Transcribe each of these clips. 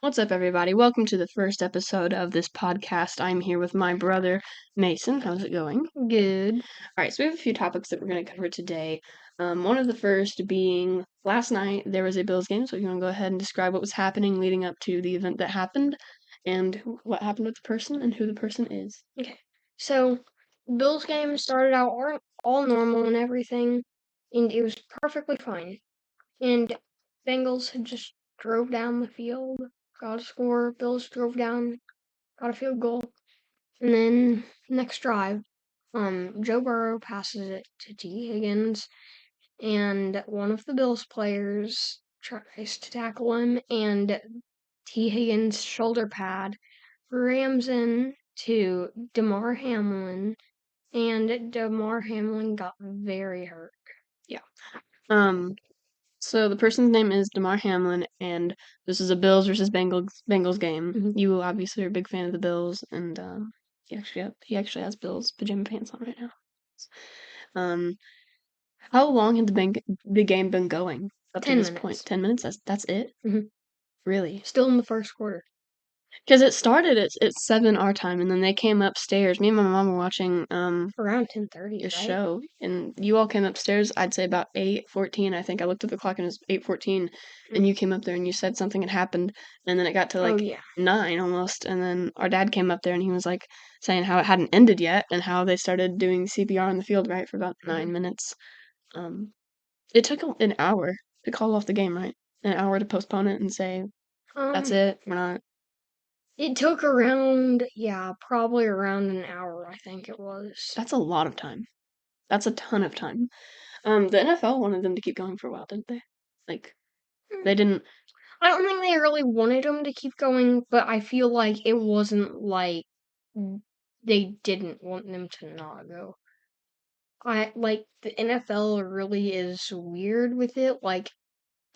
What's up, everybody? Welcome to the first episode of this podcast. I'm here with my brother, Mason. How's it going? Good. All right, so we have a few topics that we're going to cover today. One of the first being last night there was a Bills game, so if you want to go ahead and describe what was happening leading up to the event that happened and what happened with the person and who the person is. Okay. So, Bills game started out all normal and everything, and it was perfectly fine. And Bengals had just drove down the field, got a score. Bills drove down, got a field goal, and then next drive, Joe Burrow passes it to T. Higgins, and one of the Bills players tries to tackle him, and T. Higgins' shoulder pad rams into Damar Hamlin, and Damar Hamlin got very hurt. So the person's name is Damar Hamlin, and this is a Bills versus Bengals game. Mhm. You obviously are a big fan of the Bills, and he actually has Bills pajama pants on right now. How long had the game been going up to 10 this minutes. point? 10 minutes? That's it? Mhm. Really? Still in the first quarter. Because it started at 7 our time, and then they came upstairs. Me and my mom were watching Around 10:30, a right? show, and you all came upstairs, I'd say about 8:14, I think. I looked at the clock and it was 8:14, and you came up there and you said something had happened, and then it got to Oh, like yeah. 9 almost, and then our dad came up there and he was like saying how it hadn't ended yet and how they started doing CPR on the field, right, for about 9 minutes. Um, it took an hour to call off the game, right? An hour to postpone it and say, that's it, we're not. It took probably around an hour, I think it was. That's a lot of time. That's a ton of time. The NFL wanted them to keep going for a while, didn't they? Like, they didn't. I don't think they really wanted them to keep going, but I feel like it wasn't like they didn't want them to not go. The NFL really is weird with it. Like,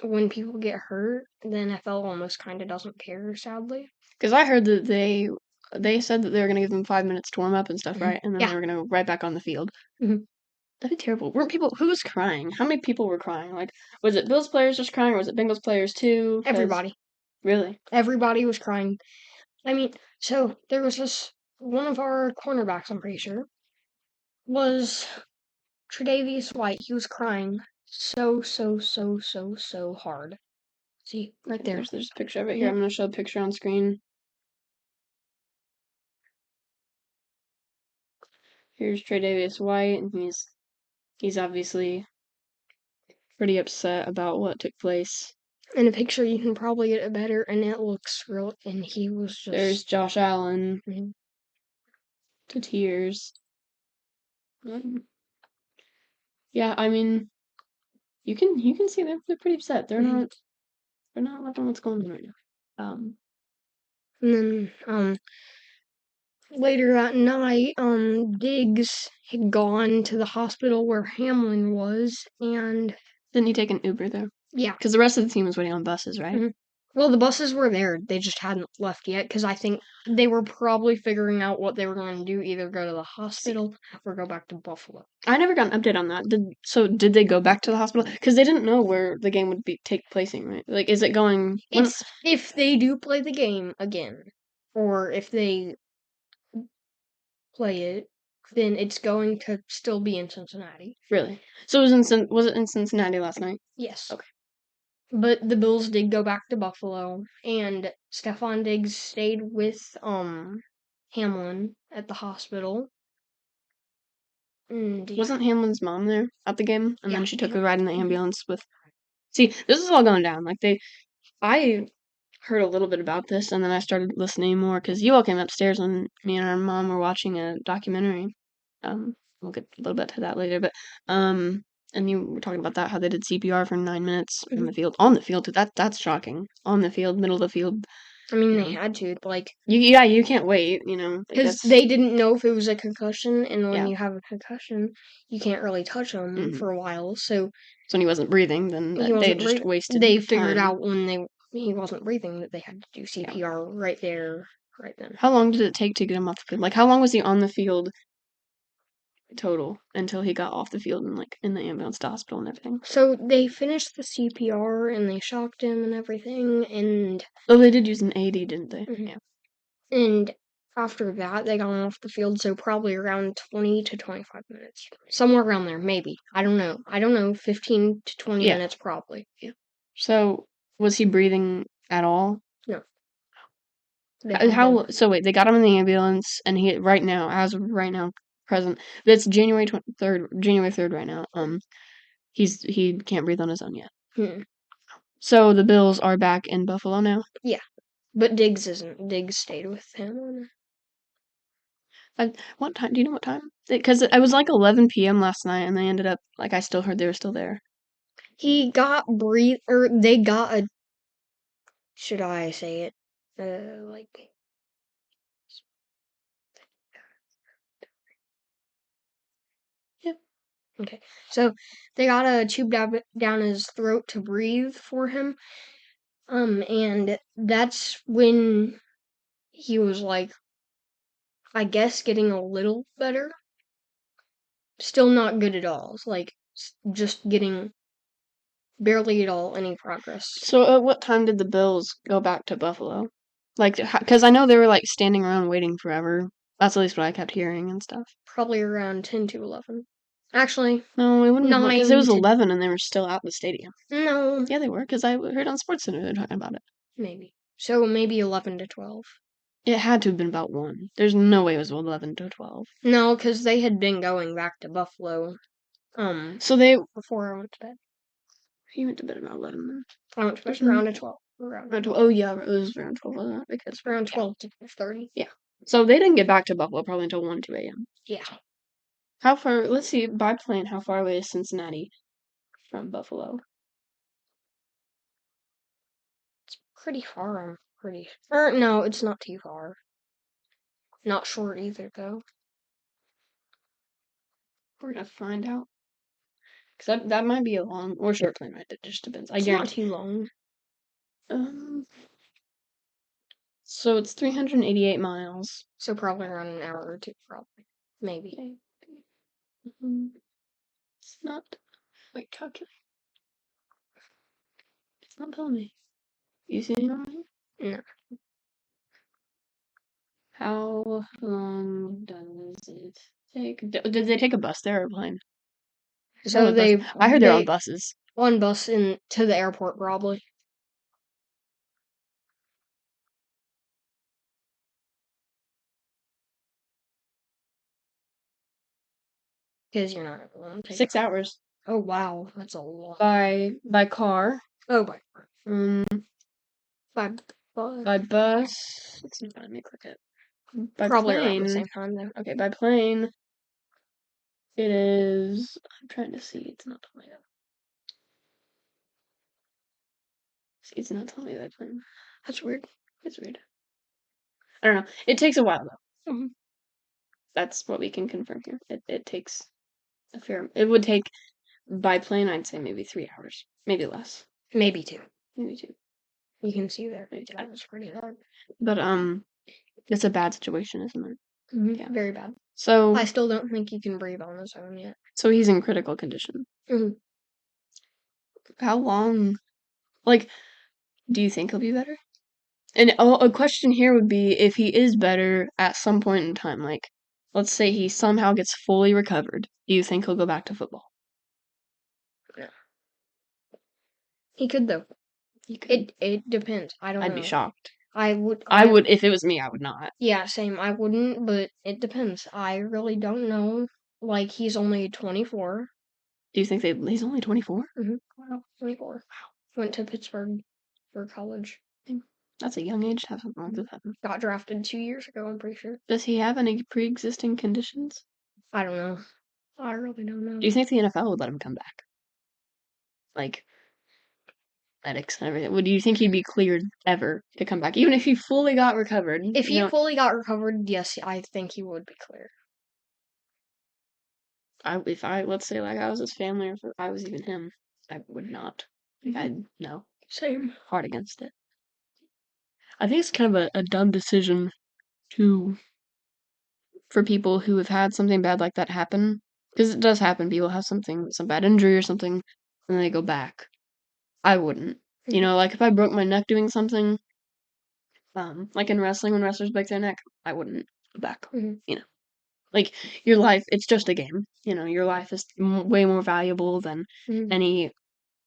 when people get hurt, the NFL almost kind of doesn't care, sadly. Because I heard that they said that they were going to give them 5 minutes to warm up and stuff, right? And then Yeah. they were going to go right back on the field. Mhm. That'd be terrible. Weren't people? Who was crying? How many people were crying? Like, was it Bills players just crying, or was it Bengals players too? Everybody. Really? Everybody was crying. I mean, so there was this one of our cornerbacks, I'm pretty sure, was Tre'Davious White. He was crying so hard. See, right there. There's a picture of it here. Yep. I'm going to show a picture on screen. Here's Tre'Davious White, and he's obviously pretty upset about what took place. In a picture, you can probably get it better, and it looks real. And he was just. There's Josh Allen Mhm. to tears. Yeah, I mean, you can see they're pretty upset. They're not liking what's going on right now. And then, later that night, Diggs had gone to the hospital where Hamlin was, and Didn't he take an Uber though? yeah. Because the rest of the team was waiting on buses, right? Mhm. Well, the buses were there. They just hadn't left yet because I think they were probably figuring out what they were going to do, either go to the hospital or go back to Buffalo. I never got an update on that. Did they go back to the hospital? Because they didn't know where the game would take placing, right? Like, is it going? It's if they do play the game again, or if they play it, then it's going to still be in Cincinnati. Really? So it was it in Cincinnati last night? Yes. Okay. But the Bills did go back to Buffalo, and Stefon Diggs stayed with Hamlin at the hospital. And yeah. Wasn't Hamlin's mom there at the game? And Yeah. then she took a ride in the ambulance with. See, this is all going down. Like I heard a little bit about this, and then I started listening more because you all came upstairs when me and our mom were watching a documentary. We'll get a little bit to that later, but and you were talking about that how they did CPR for 9 minutes on the field. On the field, that's shocking. On the field, middle of the field. I mean, they had to, like... You can't wait, Because they didn't know if it was a concussion, and when you have a concussion, you can't really touch them for a while, so... So when he wasn't breathing, then they just wasted They figured time. out when he wasn't breathing that they had to do CPR right there, right then. How long did it take to get him off the field? Like, how long was he on the field total until he got off the field and like in the ambulance to hospital and everything. So they finished the CPR and they shocked him and everything, and They did use an AD, didn't they? Yeah. And after that, they got him off the field, so probably around 20 to 25 minutes. Somewhere around there, maybe. I don't know. 15 to 20 minutes, probably. Yeah. So, was he breathing at all? No. So wait, they got him in the ambulance, and he as of right now, present. That's January 3rd right now. He can't breathe on his own yet. So the Bills are back in Buffalo now? Yeah. But Diggs isn't. Diggs stayed with him. What time? Do you know what time? Because it was like 11 p.m. last night, and they ended up, I still heard they were still there. They got a, should I say it? Yep. Okay. So they got a tube down his throat to breathe for him. And that's when he was I guess getting a little better. Still not good at all. It's just getting barely at all any progress. So at what time did the Bills go back to Buffalo? Because I know they were standing around waiting forever. That's at least what I kept hearing and stuff. Probably around 10 to 11. Actually, no, it wouldn't have because it was 9 to 11 and they were still out the stadium. No. Yeah, they were because I heard on SportsCenter they were talking about it. Maybe. So maybe 11 to 12. It had to have been about 1. There's no way it was 11 to 12. No, because they had been going back to Buffalo. So they before I went to bed. He went to bed around 11 then. I went to bed around 12. Oh yeah, it was around 12, wasn't it? Because around 12 to 30. Yeah. So they didn't get back to Buffalo probably until 1, 2 a.m. Yeah. How far? Let's see. By plane, how far away is Cincinnati from Buffalo? It's pretty far. No, it's not too far. Not short either, though. We're gonna find out. Because that might be a long or short plane ride. It just depends. It's not too long. So it's 388 miles. So probably around an hour or two, probably. Maybe. It's not. Wait, calculate. It's not telling me. You see it on here? No. How long does it take? Did they take a bus there or a plane? So I heard they're on buses. On bus to the airport, probably. Because you're not alone. 6 hours. Oh wow, that's a lot. By car. Oh, by car. By bus. Let's see. Let me click it. By probably plane. around the same time though. Okay, by plane. It is. I'm trying to see. It's not telling me. See, it's not telling me by plane. That's weird. It's weird. I don't know. It takes a while though. That's what we can confirm here. It takes a fair. It would take by plane. I'd say maybe 3 hours, maybe less. Maybe 2. Maybe 2. You can see there. That's pretty hard. But it's a bad situation, isn't it? Yeah, very bad. So I still don't think he can breathe on his own yet. So he's in critical condition. How long? Do you think he'll be better? And a question here would be if he is better at some point in time, let's say he somehow gets fully recovered. Do you think he'll go back to football? No. He could though. It depends. I don't know. I'd be shocked. I would if it was me, I would not. Yeah, same. I wouldn't, but it depends. I really don't know. He's only 24. Do you think he's only 24? Wow, 24. Wow. Went to Pittsburgh for college. That's a young age to have something like this happen. Got drafted 2 years ago, I'm pretty sure. Does he have any pre-existing conditions? I don't know. I really don't know. Do you think the NFL would let him come back? Medics and everything. Would you think he'd be cleared ever to come back, even if he fully got recovered? If he fully got recovered, yes, I think he would be cleared. Let's say I was his family, or if I was even him, I would not. I'd no. Same. Hard against it. I think it's kind of a dumb decision for people who have had something bad like that happen Because it does happen. People have some bad injury or something, and they go back. I wouldn't. You know, like if I broke my neck doing something, like in wrestling, when wrestlers break their neck, I wouldn't go back. Mhm. You know, like your life, it's just a game. You know, your life is way more valuable than Mhm.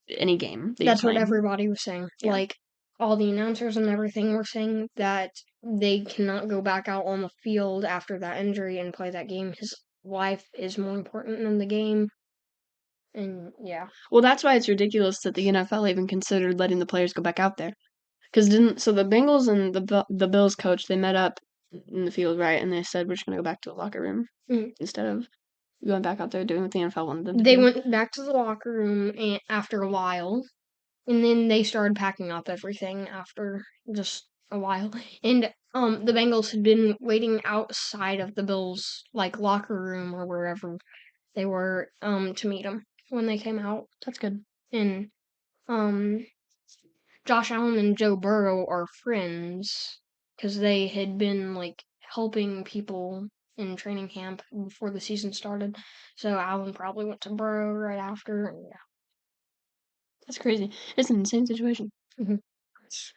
any game that That's you're what playing. everybody was saying. Yeah. Like, all the announcers and everything were saying that they cannot go back out on the field after that injury and play that game. His life is more important than the game. And yeah. Well, that's why it's ridiculous that the NFL even considered letting the players go back out there. Because the Bengals and the Bills coach, they met up in the field, right? And they said, we're just going to go back to the locker room Mhm. instead of going back out there doing what the NFL wanted them to They do. went back to the locker room after a while, and then they started packing up everything after just a while. And the Bengals had been waiting outside of the Bills like locker room or wherever they were to meet them when they came out. That's good. And Josh Allen and Joe Burrow are friends because they had been like helping people in training camp before the season started. So Allen probably went to Burrow right after. And yeah. That's crazy. It's an insane situation. Mhm. It's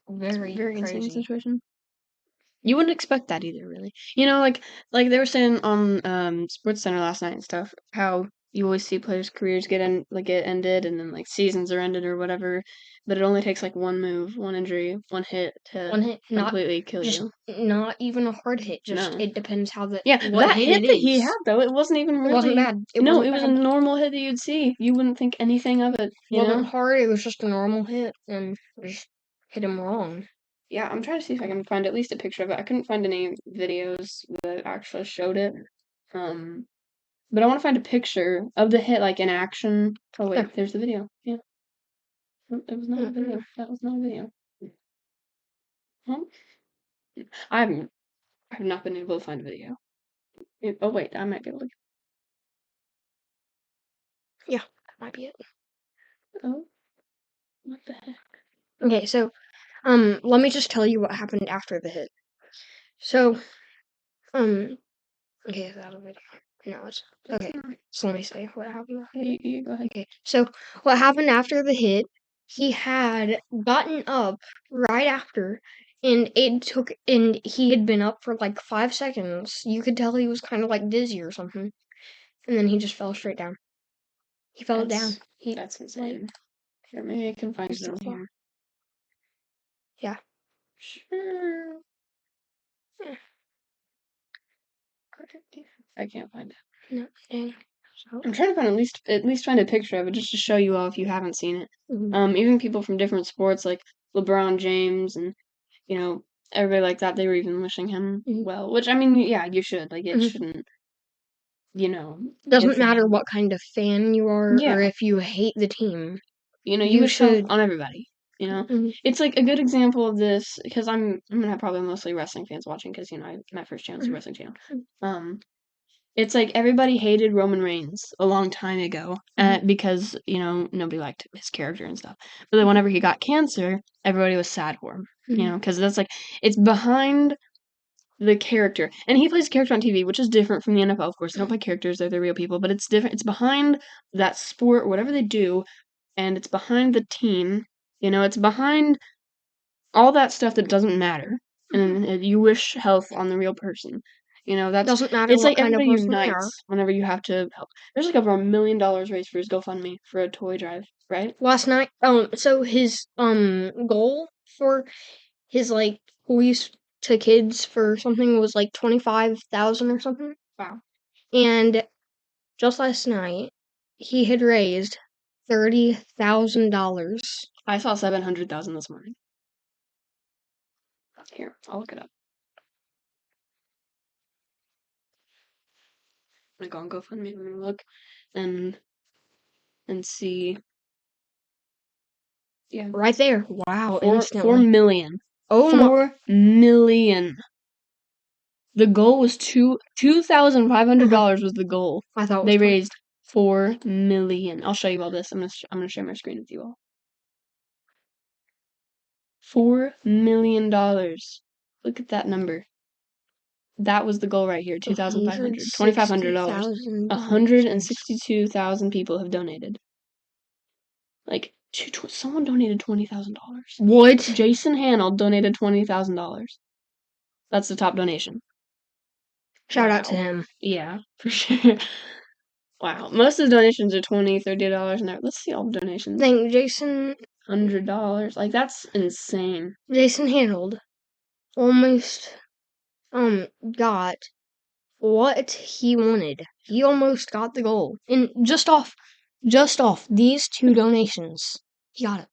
Very very insane crazy. situation. You wouldn't expect that either, really. You know, like they were saying on Sports Center last night and stuff, how you always see players' careers get ended, and then like seasons are ended or whatever. But it only takes like one move, one injury, one hit to One hit, not completely kill just you. not even a hard hit. Just No. it depends how Yeah, what that hit hit it that he is. had though, it wasn't even It wasn't really. bad. It No, wasn't it was a bad. normal hit that you'd see. You wouldn't think anything of it, It you wasn't know? hard. It was just a normal hit, and just hit him wrong. Yeah, I'm trying to see if I can find at least a picture of it. I couldn't find any videos that actually showed it. Um, but I want to find a picture of the hit, like in action. Oh Yeah. wait, there's the video. Yeah, Nope, it was not a video. That was not a video. Huh? I have not been able to find a video. Oh wait, I might be able to. Yeah, that might be it. Oh, what the heck? Okay, so let me just tell you what happened after the hit. So, okay, is that a video? No, it's okay. So let me say what happened. You go ahead. Okay, so what happened after the hit? He had gotten up right after, and he had been up for like 5 seconds. You could tell he was kind of like dizzy or something, and then he just fell straight down. He fell down. That's insane. Here, maybe I can find it on here. Yeah. Sure. I can't find it. No, dang. So, I'm trying to find at least find a picture of it just to show you all if you haven't seen it. Even people from different sports like LeBron James and you know everybody like that, they were even wishing him well. Which I mean, yeah, you should. Like it shouldn't, you know. doesn't matter what kind of fan you are Yeah. or if you hate the team. You know, you You wish health should. on everybody. You know, it's like a good example of this because I'm gonna have probably mostly wrestling fans watching because you know my first channel is a wrestling channel. It's like everybody hated Roman Reigns a long time ago because, you know, nobody liked his character and stuff. But then whenever he got cancer, everybody was sad for him, you know, because that's like, it's behind the character. And he plays a character on TV, which is different from the NFL, of course. They don't play characters, they're the real people, but it's different. It's behind that sport, whatever they do, and it's behind the team. You know, it's behind all that stuff that doesn't matter. And you wish health on the real person. You know, Doesn't matter it's what like kind of everybody person they are. unites whenever you have to help. There's like over $1 million raised for his GoFundMe for a toy drive, right? Last night, so his goal for his like toys to kids for something was like 25,000 or something. Wow. And just last night, he had raised $30,000. I saw 700,000 this morning. Here, I'll look it up. I'm gonna go on GoFundMe and look and see. Yeah. Right there. Wow, 4 instantly. million. Oh my. 4 million. The goal was $2,500 was the goal. I thought it was They 20. raised 4 million. I'll show you all this. I'm gonna share my screen with you all. $4 million. Look at that number. That was the goal right here, $2,500. $2,500. 162,000 people have donated. Like, someone donated $20,000. What? Jason Hanold donated $20,000. That's the top donation. Shout out to him. Yeah, for sure. Wow. Most of the donations are $20, $30 and let's see all the donations. I think Jason $100. Like, that's insane. Jason Hanold almost got what he wanted. He almost got the goal. And just off these 2 donations, he got it.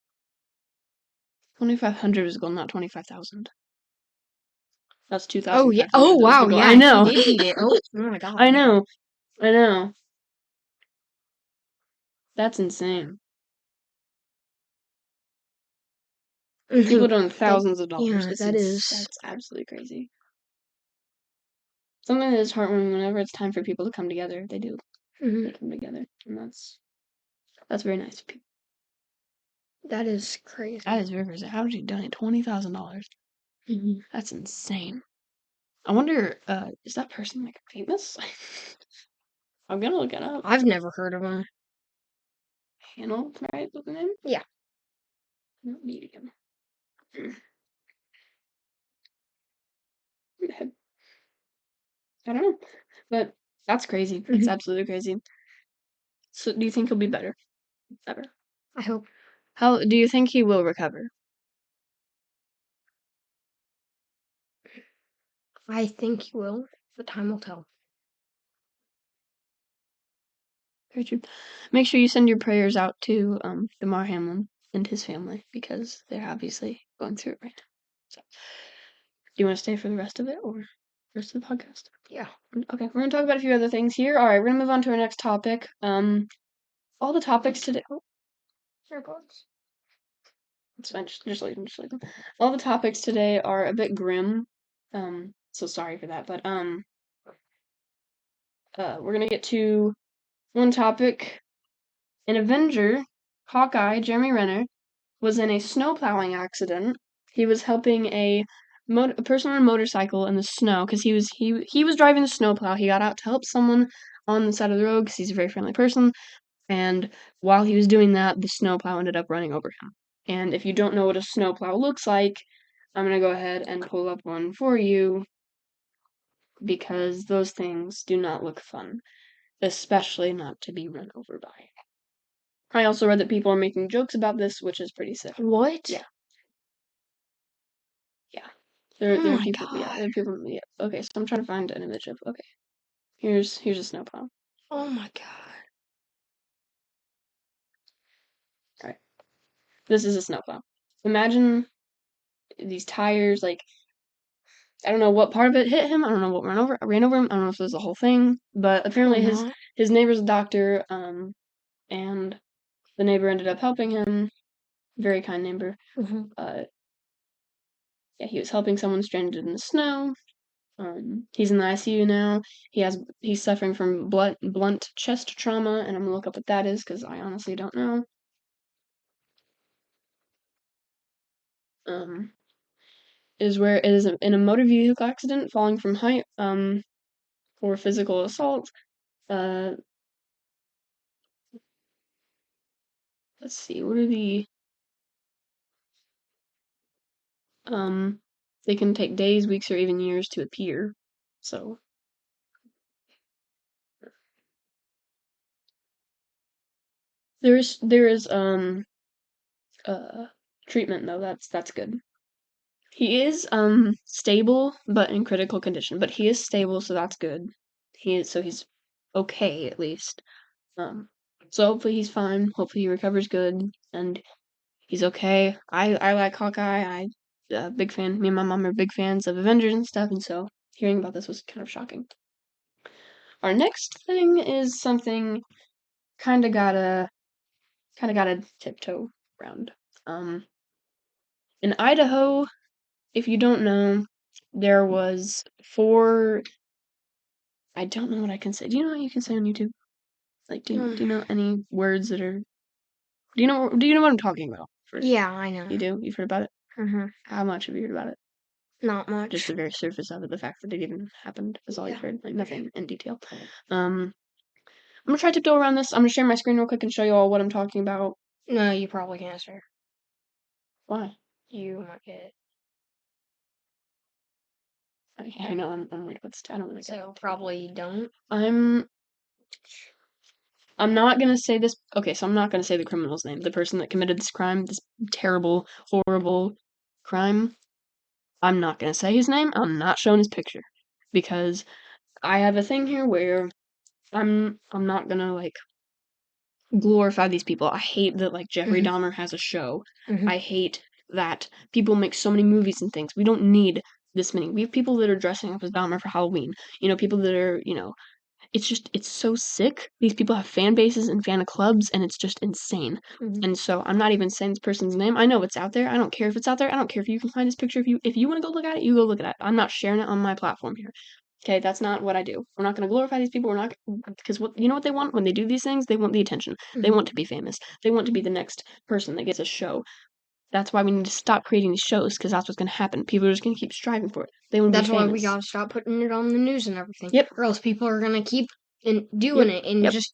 2,500 was the goal, not 25,000. That's 2,000. Oh yeah. Oh wow. Yeah. I know. He did beat it. Oh my god. I know. That's insane. People donate thousands of dollars. Yeah, that's absolutely crazy. Something that is heartwarming whenever it's time for people to come together. They do. Mm-hmm. They come together, and that's very nice of people. That is crazy. That is very crazy. How did you donate $20,000? Mm-hmm. That's insane. I wonder, is that person like famous? I'm gonna look it up. I've never heard of him. Hanold, right? What's the name? Yeah. Not medium. I don't know, but that's crazy. It's absolutely crazy. So, do you think he'll be better? Ever? I hope. How do you think he will recover? I think he will, but time will tell. Very true. Make sure you send your prayers out to Damar Hamlin and his family because they're obviously going through it right now. So, do you want to stay for the rest of it or rest of the podcast? Yeah. Okay, we're gonna talk about a few other things here. All right, we're gonna move on to our next topic. All the topics today. Oh, AirPods. It's fine. Just leave them. All the topics today are a bit grim. So sorry for that, but we're gonna get to one topic. An Avenger, Hawkeye, Jeremy Renner, was in a snowplowing accident. He was helping a person on a motorcycle in the snow because he was driving the snowplow. He got out to help someone on the side of the road because he's a very friendly person. And while he was doing that, the snowplow ended up running over him. And if you don't know what a snowplow looks like, I'm gonna go ahead and pull up one for you because those things do not look fun, especially not to be run over by. I also read that people are making jokes about this, which is pretty sick. What? Yeah. There Oh are my people. Yeah, there are people. Yeah. Okay, so I'm trying to find an image of. Okay, here's a snowplow. Oh my god. All right, this is a snowplow. Imagine these tires. Like, I don't know what part of it hit him. I don't know what ran over him. I don't know if it was the whole thing, but apparently his neighbor's a doctor. And the neighbor ended up helping him. Very kind neighbor. Mm-hmm. Yeah, he was helping someone stranded in the snow. He's in the ICU now. He's suffering from blunt chest trauma, and I'm gonna look up what that is because I honestly don't know. It is in a motor vehicle accident, falling from height, for physical assault. Let's see, what are the they can take days, weeks, or even years to appear. So there is treatment though. That's good. He is stable but in critical condition, but he is stable, so that's good. He's okay at least. So hopefully he's fine. Hopefully he recovers good and he's okay. I like Hawkeye. Big fan. Me and my mom are big fans of Avengers and stuff, and so hearing about this was kind of shocking. Our next thing is something kind of gotta tiptoe around. In Idaho, if you don't know, there was 4. I don't know what I can say. Do you know what you can say on YouTube? Like, do you know any words that are? Do you know what I'm talking about? First? Yeah, I know. You do? You've heard about it? Mm-hmm. How much have you heard about it? Not much. Just the very surface of it, the fact that it even happened is all you've Yeah. heard, like nothing in detail. I'm gonna try to tiptoe around this. I'm gonna share my screen real quick and show you all what I'm talking about. No, you probably can't, sir. Why? You might get I know I'm worried about this. I don't really get so probably don't. I'm not gonna say this. Okay, so I'm not gonna say the criminal's name. The person that committed this crime, this terrible, horrible crime. I'm not gonna say his name. I'm not showing his picture because I have a thing here where I'm not gonna like glorify these people. I hate that like Jeffrey Dahmer has a show. I hate that people make so many movies and things. We don't need this many. We have people that are dressing up as Dahmer for Halloween. People that are, it's so sick. These people have fan bases and fan clubs, and it's just insane. And so I'm not even saying this person's name. I know it's out there. I don't care if it's out there. I don't care if you can find his picture. If you want to go look at it, you go look at it. I'm not sharing it on my platform here. Okay, that's not what I do. We're not going to glorify these people. We're not because what they want when they do these things? They want the attention. They want to be famous. They want to be the next person that gets a show. That's why we need to stop creating these shows because that's what's going to happen. People are just going to keep striving for it. They want to be That's famous. why we gotta stop putting it on the news and everything. Yep. Or else people are gonna keep doing it, and just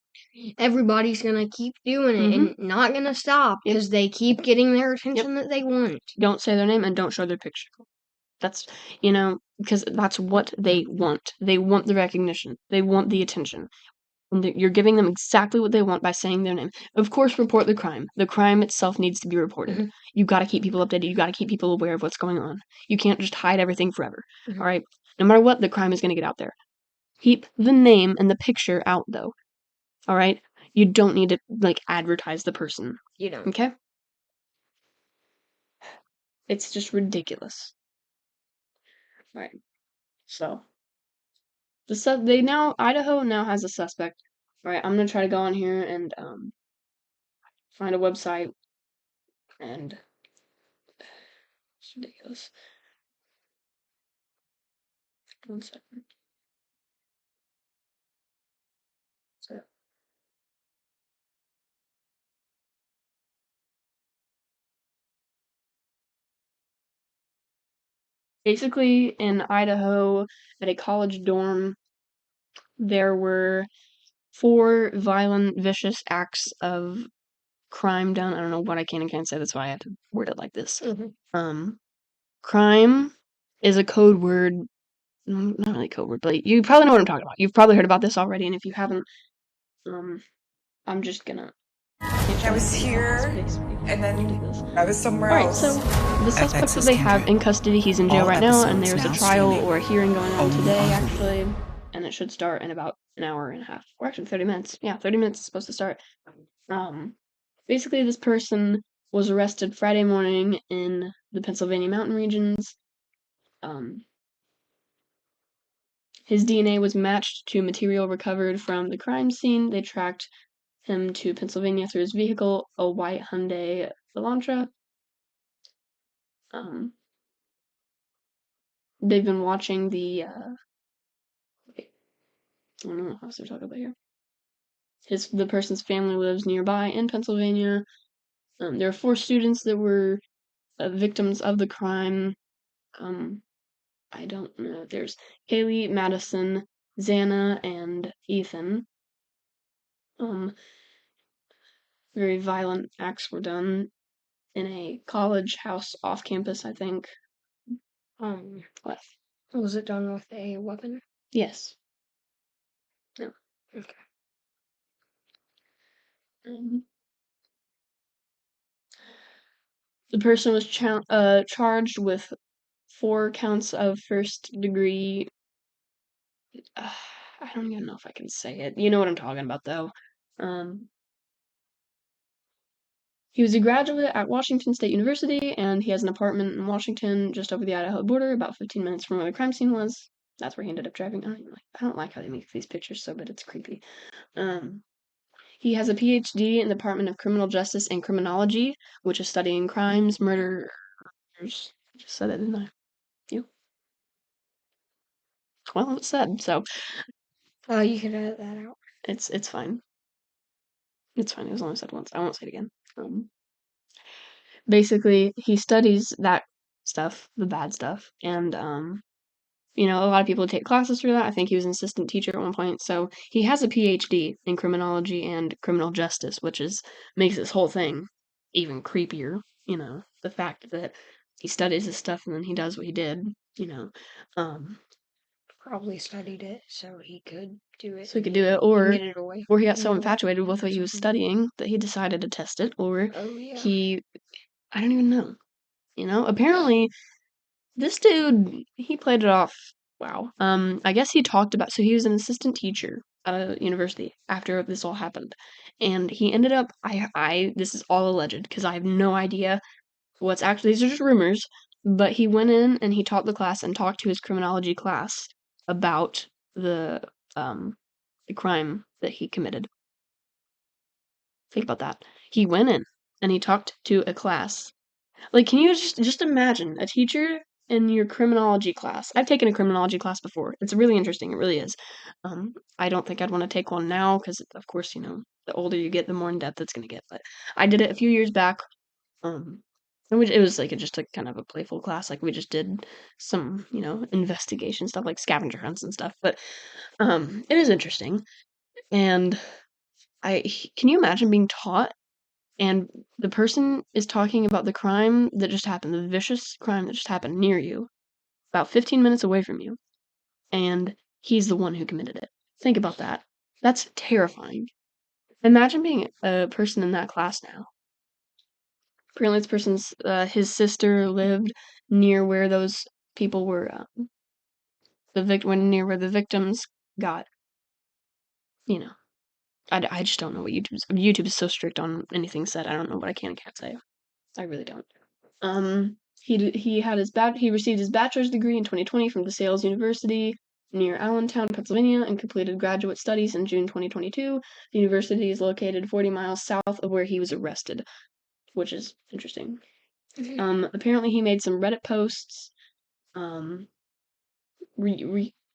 everybody's gonna keep doing it and not gonna stop because they keep getting their attention that they want. Don't say their name and don't show their picture. That's because that's what they want. They want the recognition. They want the attention. And you're giving them exactly what they want by saying their name. Of course, report the crime. The crime itself needs to be reported. You got to keep people updated. You got to keep people aware of what's going on. You can't just hide everything forever. All right? No matter what, the crime is going to get out there. Keep the name and the picture out, though. All right? You don't need to, advertise the person. You don't. Okay? It's just ridiculous. All right. So, Idaho now has a suspect. All right, I'm gonna try to go on here and find a website, and it's ridiculous. 1 second. So, basically, in Idaho, at a college dorm, there were 4 violent, vicious acts of crime done. I don't know what I can and can't say. That's why I had to word it like this. Crime is a code word. Not really code word, but you probably know what I'm talking about. You've probably heard about this already, and if you haven't, I'm just gonna. I was here, and then I was somewhere else. Alright, so the suspect that they have in custody, he's in jail right now, and there's a trial or a hearing going on today, actually, and it should start in about an hour and a half, or actually 30 minutes. Yeah, 30 minutes is supposed to start. Basically, this person was arrested Friday morning in the Pennsylvania mountain regions. His DNA was matched to material recovered from the crime scene. They tracked him to Pennsylvania through his vehicle, a white Hyundai Elantra. They've been watching the wait, I don't know what else they're talking about here. The person's family lives nearby in Pennsylvania. There are 4 students that were victims of the crime. I don't know. There's Haley, Madison, Xana, and Ethan. Very violent acts were done in a college house off campus, I think. What? Was it done with a weapon? Yes. No. Okay. The person was charged with 4 counts of first-degree. I don't even know if I can say it. You know what I'm talking about, though. He was a graduate at Washington State University, and he has an apartment in Washington, just over the Idaho border, about 15 minutes from where the crime scene was. That's where he ended up driving. I don't like how they make these pictures so bad. It's creepy. He has a PhD in the Department of Criminal Justice and Criminology, which is studying crimes, murders. I just said it, didn't I? You? Well, it's said, so You can edit that out. it's fine. It's fine. It was only said once. I won't say it again. Basically, he studies that stuff, the bad stuff. And, you know, a lot of people take classes for that. I think he was an assistant teacher at one point. So he has a PhD in criminology and criminal justice, which makes this whole thing even creepier. You know, the fact that he studies this stuff and then he does what he did, you know. Probably studied it so he could do it. So he could do it, or he got so infatuated with what he was studying that he decided to test it, or I don't even know. You know, apparently this dude, he played it off. Wow. I guess he talked about, so he was an assistant teacher at a university after this all happened. And he ended up, this is all alleged because I have no idea what's actually, these are just rumors, but he went in and he taught the class and talked to his criminology class about the crime that he committed. Think about that. He went in and he talked to a class. Like, can you just imagine a teacher in your criminology class? I've taken a criminology class before. It's really interesting. It really is. I don't think I'd want to take one now because, of course, you know, the older you get, the more in depth it's going to get. But I did it a few years back. And it was like just like kind of a playful class. Like we just did some, you know, investigation stuff like scavenger hunts and stuff. But it is interesting. And can you imagine being taught and the person is talking about the crime that just happened, the vicious crime that just happened near you, about 15 minutes away from you, and he's the one who committed it. Think about that. That's terrifying. Imagine being a person in that class now. Apparently, this person's his sister lived near where those people were, near where the victims got. You know, I just don't know what YouTube is so strict on anything said. I don't know what I can and can't say. I really don't. He received his bachelor's degree in 2020 from DeSales University near Allentown, Pennsylvania, and completed graduate studies in June 2022. The university is located 40 miles south of where he was arrested, which is interesting. Apparently he made some Reddit posts,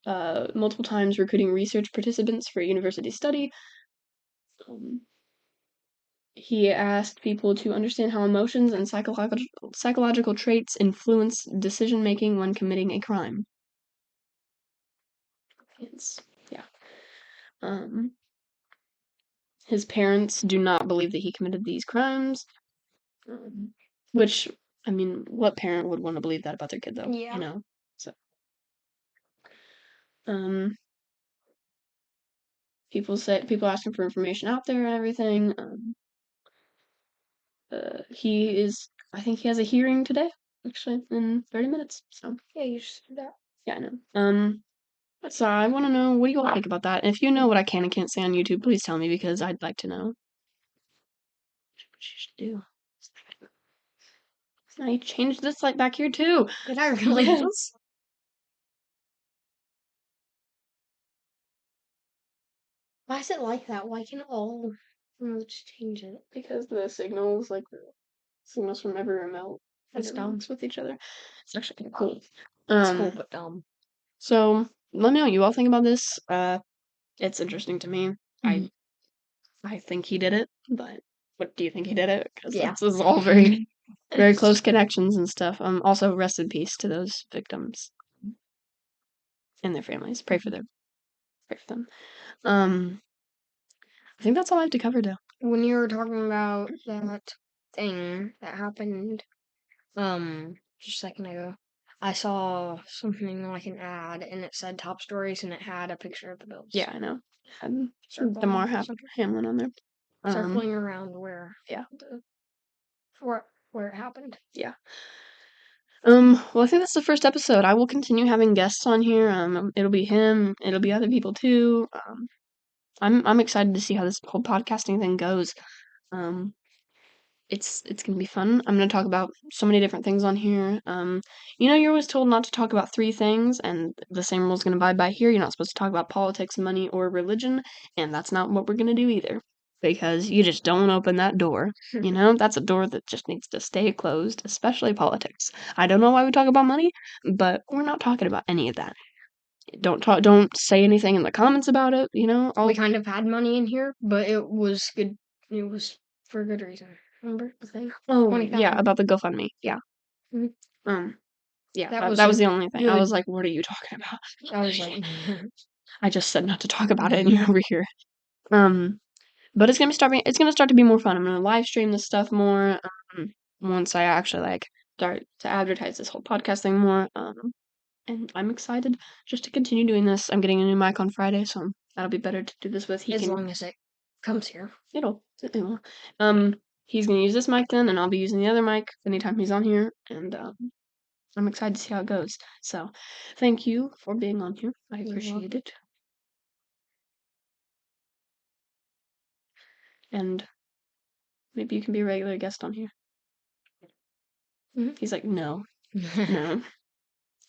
multiple times recruiting research participants for a university study. He asked people to understand how emotions and psychological traits influence decision-making when committing a crime. Yeah. His parents do not believe that he committed these crimes, which, I mean, what parent would want to believe that about their kid, though? Yeah. You know? So, people asking for information out there and everything. I think he has a hearing today, actually, in 30 minutes. So yeah, you just said that. Yeah, I know. So I want to know, what do you all think about that? And if you know what I can and can't say on YouTube, please tell me because I'd like to know. What you should do. Now you changed this light back here too. Did I really? Yes. Why is it like that? Why can't all remotes change it? Because the signals from every remote That's dumb. mix with each other. It's actually kind of cool. It's cool but dumb. So let me know what you all think about this. It's interesting to me. I think he did it, but what do you think he did it? Because this is all very, very close connections and stuff. Also, rest in peace to those victims and their families. Pray for them. I think that's all I have to cover, Dale. When you were talking about that thing that happened, just a second ago, I saw something like an ad, and it said top stories, and it had a picture of the Bills. Yeah, I know. Damar Hamlin on there. Circling around where it happened. Yeah. Well, I think that's the first episode. I will continue having guests on here. It'll be him. It'll be other people too. I'm excited to see how this whole podcasting thing goes. It's gonna be fun. I'm gonna talk about so many different things on here. You know, you're always told not to talk about 3 things, and the same rule's gonna abide by here. You're not supposed to talk about politics, money, or religion, and that's not what we're gonna do either. Because you just don't open that door. You know, that's a door that just needs to stay closed, especially politics. I don't know why we talk about money, but we're not talking about any of that. Don't say anything in the comments about it, you know? We kind of had money in here, but it was good. It was for a good reason. Remember the thing? Oh, yeah, about the GoFundMe. Yeah. Yeah, That that was was the only thing. I really- was like, "What are you talking about?" I was like, I just said not to talk about it, and you're over here. But it's gonna start to be more fun. I'm gonna live stream this stuff more, once I actually, like, start to advertise this whole podcast thing more, and I'm excited just to continue doing this. I'm getting a new mic on Friday, so that'll be better to do this with. as long as it comes here. It will. He's gonna use this mic then, and I'll be using the other mic anytime he's on here, and, I'm excited to see how it goes. So, thank you for being on here. I You're appreciate welcome. it. And maybe you can be a regular guest on here. Mhm. He's like, no. No.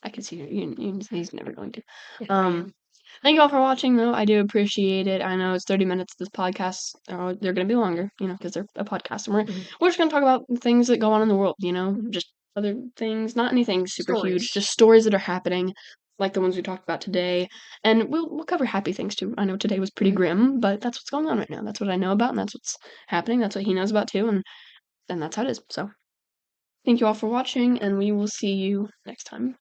I can see he's never going to. Yes, I am. Thank you all for watching, though. I do appreciate it. I know it's 30 minutes, this podcast. They're going to be longer, because they're a podcast. And Mhm. we're just going to talk about things that go on in the world, just other things, not anything super huge, Stories. just stories that are happening, like the ones we talked about today. And we'll cover happy things, too. I know today was pretty Mhm. grim, but that's what's going on right now. That's what I know about, and that's what's happening. That's what he knows about, too, and that's how it is. So, thank you all for watching, and we will see you next time.